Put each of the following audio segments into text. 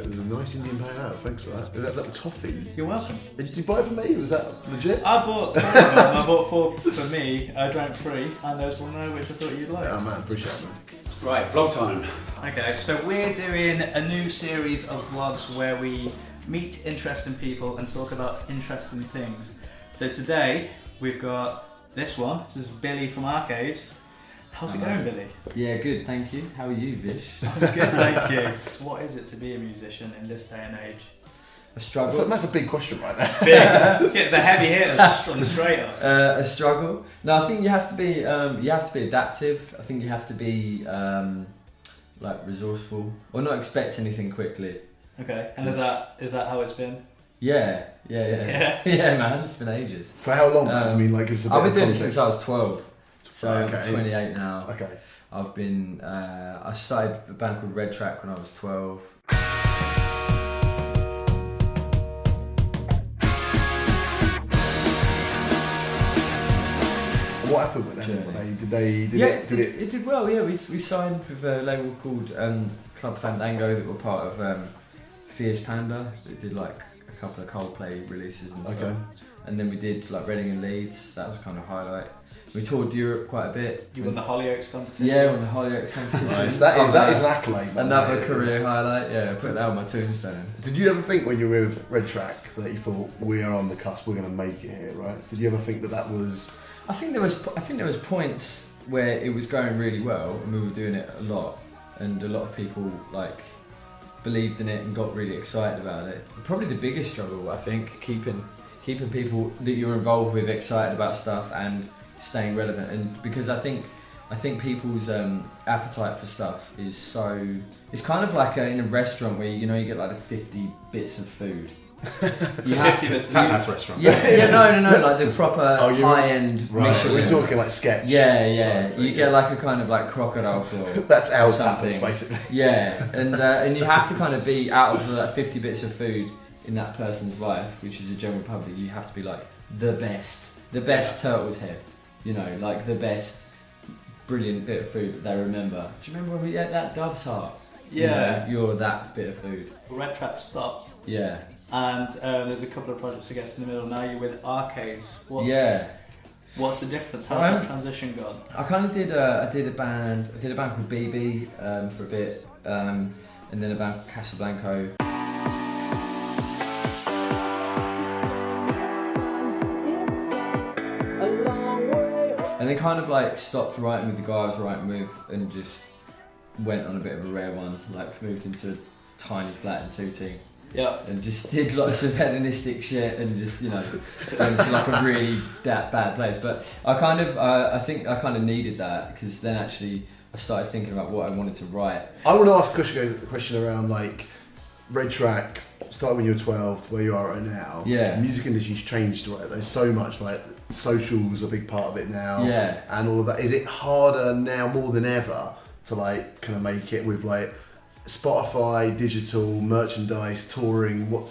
was a nice Indian pale ale. Thanks for that. That little toffee. You're welcome. Did you buy it for me? Was that legit? I bought 4 of them. I bought 4 for me. I drank 3, and there's one there which I thought you'd like. Oh man, appreciate it, man. Right, vlog time. Okay, so we're doing a new series of vlogs where we meet interesting people and talk about interesting things. So today we've got this one. This is Billy from Arcaves. How's it going, Billy? Yeah, good, thank you. How are you, Vish? I'm good, thank you. What is it to be a musician in this day and age? A struggle. That's a big question right there. Big. Get the heavy hitters on the straight up. A struggle. No, I think you have to be adaptive. I think you have to be like resourceful, or not expect anything quickly. Okay, and is that how it's been? Yeah, man, it's been ages. For how long? I mean, like, it was a bit I've been of doing it context. since I was 12. So Okay. I'm 28 now. Okay. I've been. I started a band called Red Track when I was 12. What happened with them? It did well. Yeah, we signed with a label called Club Fandango that were part of Fierce Panda. They did like a couple of Coldplay releases and stuff. And then we did like Reading and Leeds. That was kind of a highlight. We toured Europe quite a bit. You won the Hollyoaks competition? Yeah, won the Hollyoaks competition. Nice. That is an accolade. Man. Another career highlight. Yeah, I put that on my tombstone. Did you ever think when you were with Red Track that you thought we are on the cusp, we're going to make it here, right? Did you ever think that was? I think there was points where it was going really well and we were doing it a lot, and a lot of people like believed in it and got really excited about it. Probably the biggest struggle, I think, keeping people that you're involved with excited about stuff and staying relevant. And because I think people's appetite for stuff is so, it's kind of like in a restaurant where you get like the 50 bits of food. You have to. Tatmas restaurant. Yeah, no, like the proper high-end Michelin. We're talking like sketch. Yeah. You get like a kind of like crocodile claw. That's our something, Tatmas, basically. Yeah, and you have to kind of be out of the 50 bits of food in that person's life, which is the general public. You have to be like the best turtle's head. Like the best, brilliant bit of food that they remember. Do you remember when we ate that dove's heart? Yeah. You're that bit of food. Red Track stopped. Yeah. And there's a couple of projects, I guess, in the middle. Now you're with Arcaves. What's the difference? How's that transition gone? I kind of did a band called BB for a bit, and then a band called Casablanco. And then kind of like stopped writing with the guy I was writing with and just went on a bit of a rare one, like moved into a tiny flat in Tooting. Yeah. And just did lots of hedonistic shit and just, went to like a really bad place. But I think I kind of needed that, because then actually I started thinking about what I wanted to write. I want to ask a question around like Red Track, started when you were 12 to where you are right now. Yeah. The music industry's changed, right? There's so much, like social's a big part of it now. Yeah. And all of that. Is it harder now more than ever to like kind of make it with like Spotify, digital, merchandise, touring? Are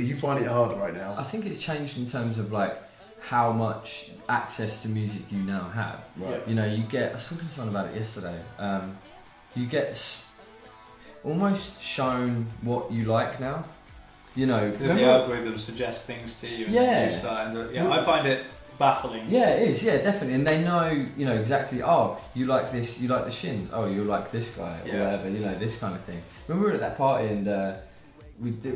you finding it harder right now? I think it's changed in terms of like how much access to music you now have. Right. I was talking to someone about it yesterday. You get almost shown what you like now. The algorithm suggests things to you. And you start I find it baffling. Yeah, it is. Yeah, definitely. And they know, exactly. Oh, you like this. You like the Shins. Oh, you like this guy, or whatever. This kind of thing. When we were at that party and I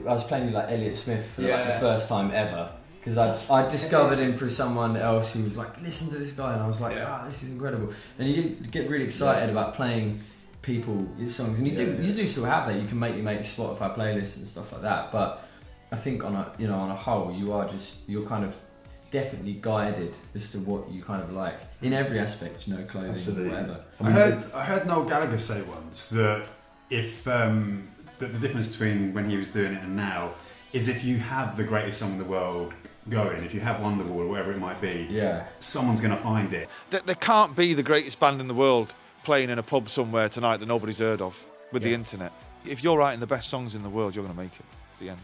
was playing with like Elliott Smith for like the first time ever, because I discovered him through someone else who was like, listen to this guy, and I was like, this is incredible. And you get really excited about playing people songs, and you do still have that. You can make Spotify playlists and stuff like that. But I think on a whole, you're kind of definitely guided as to what you kind of like in every aspect, clothing, Absolutely. whatever. I heard Noel Gallagher say once that if the difference between when he was doing it and now is if you have the greatest song in the world going, if you have Wonderwall or whatever it might be, someone's going to find it. There can't be the greatest band in the world playing in a pub somewhere tonight that nobody's heard of with the internet. If you're writing the best songs in the world, you're going to make it at the end.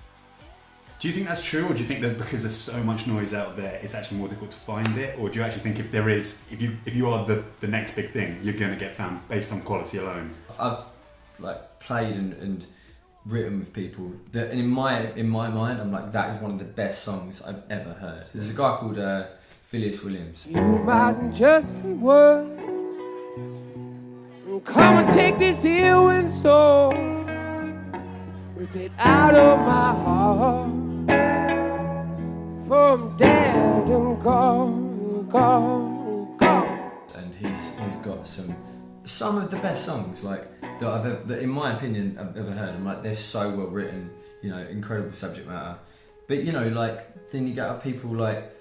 Do you think that's true, or do you think that because there's so much noise out there, it's actually more difficult to find it? Or do you actually think if you are the next big thing, you're going to get found based on quality alone? I've like played and written with people that, and in my mind, I'm like, that is one of the best songs I've ever heard. There's a guy called Phileas Williams. You might just work. Come and take this ill soul, rip it out of my heart. From dead and gone, gone, gone. And he's got some of the best songs like that in my opinion I've ever heard. I'm like, they're so well written, you know, incredible subject matter. But you know, like then you get people like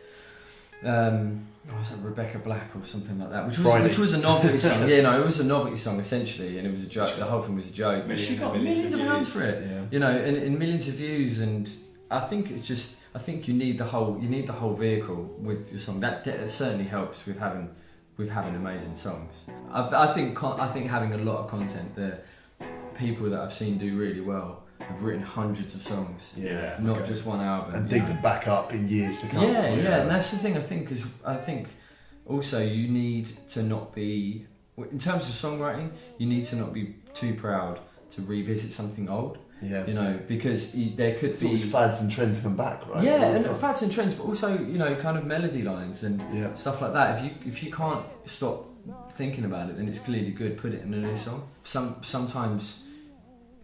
was that Rebecca Black or something like that, which was a novelty song. Yeah, no, it was a novelty song essentially, and it was a joke. The whole thing was a joke. But she got millions of pounds for it, you know, and millions of views. And I think it's just, I think you need the whole vehicle with your song. That certainly helps with having amazing songs. I think having a lot of content. The people that I've seen do really well have written hundreds of songs, not just one album, and dig them back up in years to come. And that's the thing. I think also you need to not be, in terms of songwriting, you need to not be too proud to revisit something old. Yeah, you know, because there could be always fads and trends come back, right? Yeah, and fads and trends, but also, you know, kind of melody lines and stuff like that. If you can't stop thinking about it, then it's clearly good. Put it in a new song. Sometimes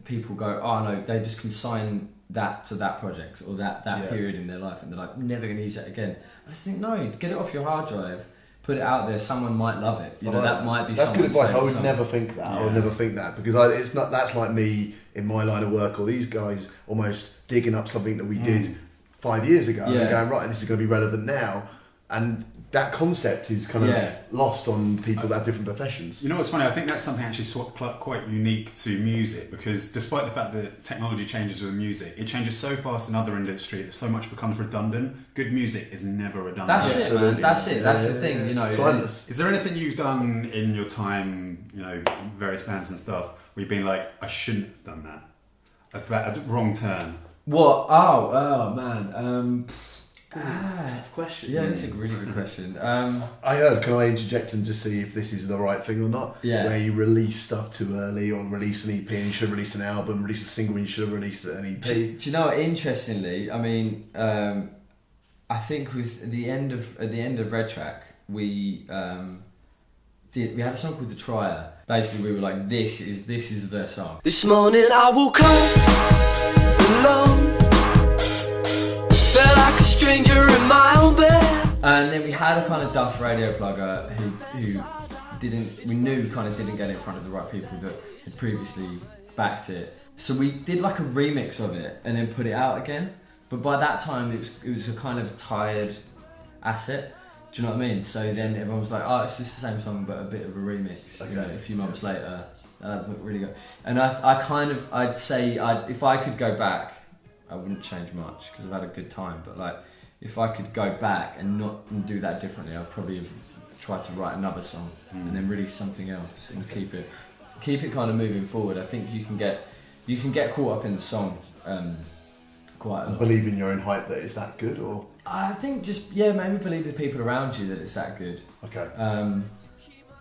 people go, oh no, they just consign that to that project or that period in their life, and they're like, never going to use that again. I just think, no, get it off your hard drive, put it out there. Someone might love it. You know, that might be. That's good advice. I would never think that. I would never think that, because it's not. That's like me in my line of work, or these guys almost digging up something that we did 5 years ago and going, right, this is going to be relevant now. And that concept is kind of lost on people that have different professions. You know what's funny? I think that's something actually quite unique to music, because despite the fact that technology changes with music, it changes so fast in other industries that so much becomes redundant. Good music is never redundant. That's it, man. That's it. That's the thing, you know. Timeless. Is there anything you've done in your time, you know, various bands and stuff, where you've been like, I shouldn't have done that? A wrong turn? What? Oh man. Tough question. Yeah, that's a really good question. I heard, can I interject and just see if this is the right thing or not? Yeah. Where you release stuff too early, or release an EP and you should release an album, release a single and you should have released an EP. Do you know what, interestingly, I mean, I think with the end of Red Track, we had a song called The Trier. Basically, we were like, this is their song. This morning I woke up alone, felt like a stranger in my own bed. And then we had a kind of duff radio plugger who we knew kind of didn't get it in front of the right people that had previously backed it. So we did like a remix of it and then put it out again. But by that time it was a kind of tired asset. Do you know what I mean? So then everyone was like, oh, it's just the same song but a bit of a remix. Okay. You know, a few months later. That looked really good. And I'd say if I could go back, I wouldn't change much because I've had a good time. But like, if I could go back and do that differently, I'd probably have tried to write another song and then release something else and keep it kind of moving forward. I think you can get caught up in the song quite a lot. Believe in your own hype that it's that good, or I think just maybe believe the people around you that it's that good. Okay.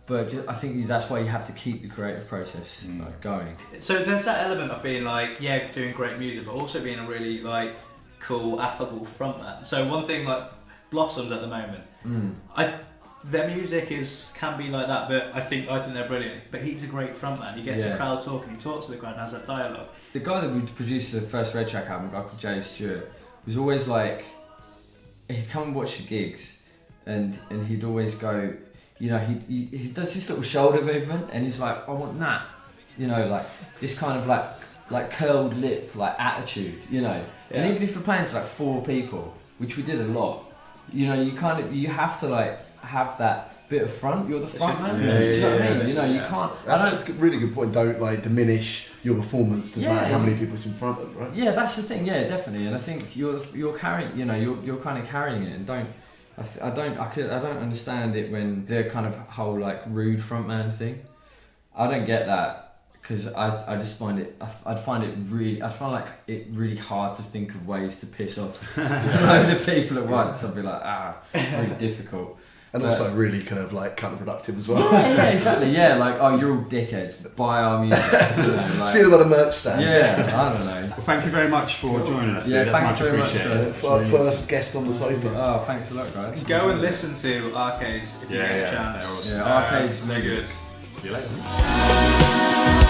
But I think that's why you have to keep the creative process going. So there's that element of being like, doing great music, but also being a really like cool, affable frontman. So one thing like Blossoms at the moment, their music can be like that, but I think they're brilliant. But he's a great frontman. He gets the crowd talking. He talks to the crowd and has that dialogue. The guy that would produce the first Red Track album, a guy called Jay Stewart, was always like, he'd come and watch the gigs, and he'd always go, you know, he does this little shoulder movement, and he's like, I want that, you know, like this kind of like curled lip, like attitude, you know. Yeah. And even if we're playing to like 4 people, which we did a lot, you know, you have to like have that bit of front. You're the front man. Do you know what I mean? You know, you can't. That's a really good point. Don't like diminish your performance to matter how many people's in front of, right? Yeah, that's the thing. Yeah, definitely. And I think you're carrying. You know, you're kind of carrying it, and don't. I don't understand it when they're kind of whole like rude frontman thing. I don't get that, because I just find it. I'd find like it really hard to think of ways to piss off a load of people at once. I'd be like, really difficult. And also really kind of like counterproductive as well. Yeah, exactly. Yeah, like, oh, you're all dickheads. Buy our music. See a lot of merch stands. Yeah, I don't know. Well, thank you very much for joining us. Yeah, That's thanks much very much. appreciated. First guest on the sofa. Oh, thanks a lot, guys. Go and listen to Arcaves if you get a chance. Yeah, Arcaves. They're good. See you later.